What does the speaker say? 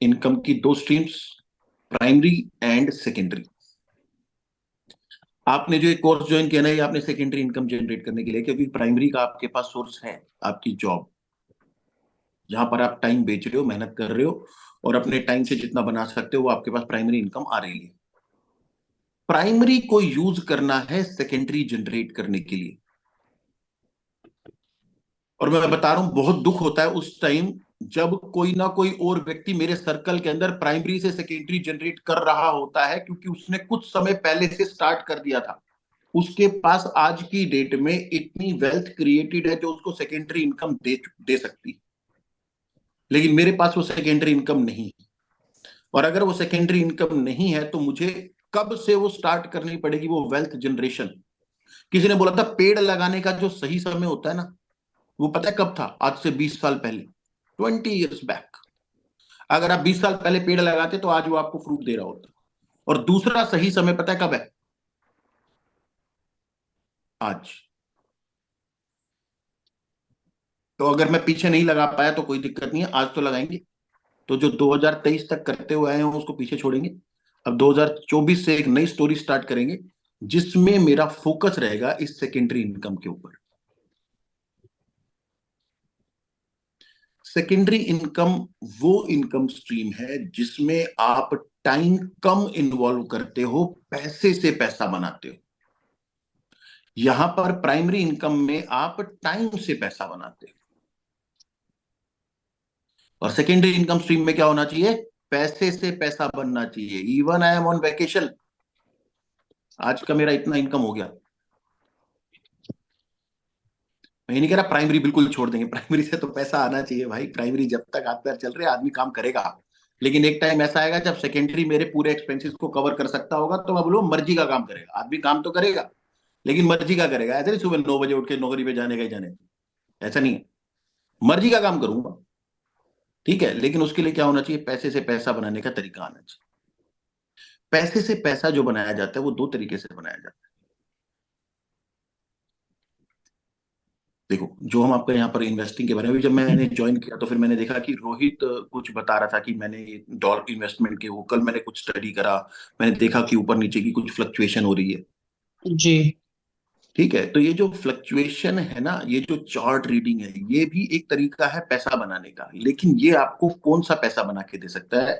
Income की दो streams, primary and secondary. आपने जो एक कोर्स ज्वाइन किया ना, ये आपने सेकेंडरी इनकम जनरेट करने के लिए, क्योंकि प्राइमरी का आपके पास सोर्स है आपकी जॉब, जहां पर आप टाइम बेच रहे हो, मेहनत कर रहे हो और अपने टाइम से जितना बना सकते हो वो आपके पास प्राइमरी इनकम आ रही है। प्राइमरी को यूज करना है सेकेंडरी जनरेट करने के लिए। और मैं बता रहा हूं, बहुत दुख होता है उस टाइम जब कोई ना कोई और व्यक्ति मेरे सर्कल के अंदर प्राइमरी से सेकेंडरी जनरेट कर रहा होता है, क्योंकि उसने कुछ समय पहले से स्टार्ट कर दिया था। उसके पास आज की डेट में इतनी वेल्थ क्रिएटेड है जो उसको सेकेंडरी इनकम दे सकती है। लेकिन मेरे पास वो सेकेंडरी इनकम नहीं है। और अगर वो सेकेंडरी इनकम नहीं है तो मुझे कब से वो स्टार्ट करनी पड़ेगी, वो वेल्थ जनरेशन। किसी ने बोला था पेड़ लगाने का जो सही समय होता है ना, वो पता है कब था? आज से 20 साल पहले, 20 years बैक। अगर आप 20 साल पहले पेड़ लगाते तो आज वो आपको फ्रूट दे रहा होता। और दूसरा सही समय पता है कब है? आज। तो अगर मैं पीछे नहीं लगा पाया तो कोई दिक्कत नहीं है, आज तो लगाएंगे। तो जो 2023 तक करते हुए आए हैं उसको पीछे छोड़ेंगे। अब 2024 से एक नई स्टोरी स्टार्ट करेंगे, जिसमें मेरा फोकस रहेगा इस सेकेंडरी इनकम के ऊपर। सेकेंडरी इनकम वो इनकम स्ट्रीम है जिसमें आप टाइम कम इन्वॉल्व करते हो, पैसे से पैसा बनाते हो। यहां पर प्राइमरी इनकम में आप टाइम से पैसा बनाते हो। और सेकेंडरी इनकम स्ट्रीम में क्या होना चाहिए? पैसे से पैसा बनना चाहिए। Even I am on vacation, आज का मेरा इतना इनकम हो गया। मैं ये नहीं कह रहा प्राइमरी बिल्कुल छोड़ देंगे, प्राइमरी से तो पैसा आना चाहिए भाई। प्राइमरी जब तक हाथ पैर चल रहे आदमी काम करेगा। लेकिन एक टाइम ऐसा आएगा जब सेकेंडरी मेरे पूरे एक्सपेंसेस को कवर कर सकता होगा, तो मैं बोलूँ मर्जी का काम करेगा आदमी। काम तो करेगा लेकिन मर्जी का करेगा। ऐसा नहीं सुबह 9 बजे उठ के नौकरी पे जाने का ही जाने, ऐसा नहीं है। मर्जी का काम करूंगा, ठीक है, लेकिन उसके लिए क्या होना चाहिए? पैसे से पैसा बनाने का तरीका आना चाहिए। पैसे से पैसा जो बनाया जाता है वो दो तरीके से बनाया जाता है। देखो, जो हम आपका यहाँ पर इन्वेस्टिंग के बारे में, अभी जब मैंने ज्वाइन किया तो फिर मैंने देखा कि रोहित कुछ बता रहा था कि मैंने डॉलर इन्वेस्टमेंट के वो, कल मैंने कुछ स्टडी करा, मैंने देखा कि ऊपर नीचे की कुछ फ्लक्चुएशन हो रही है। जी। ठीक है, तो ये जो फ्लक्चुएशन है ना, ये जो चार्ट रीडिंग है, ये भी एक तरीका है पैसा बनाने का। लेकिन ये आपको कौन सा पैसा बना के दे सकता है?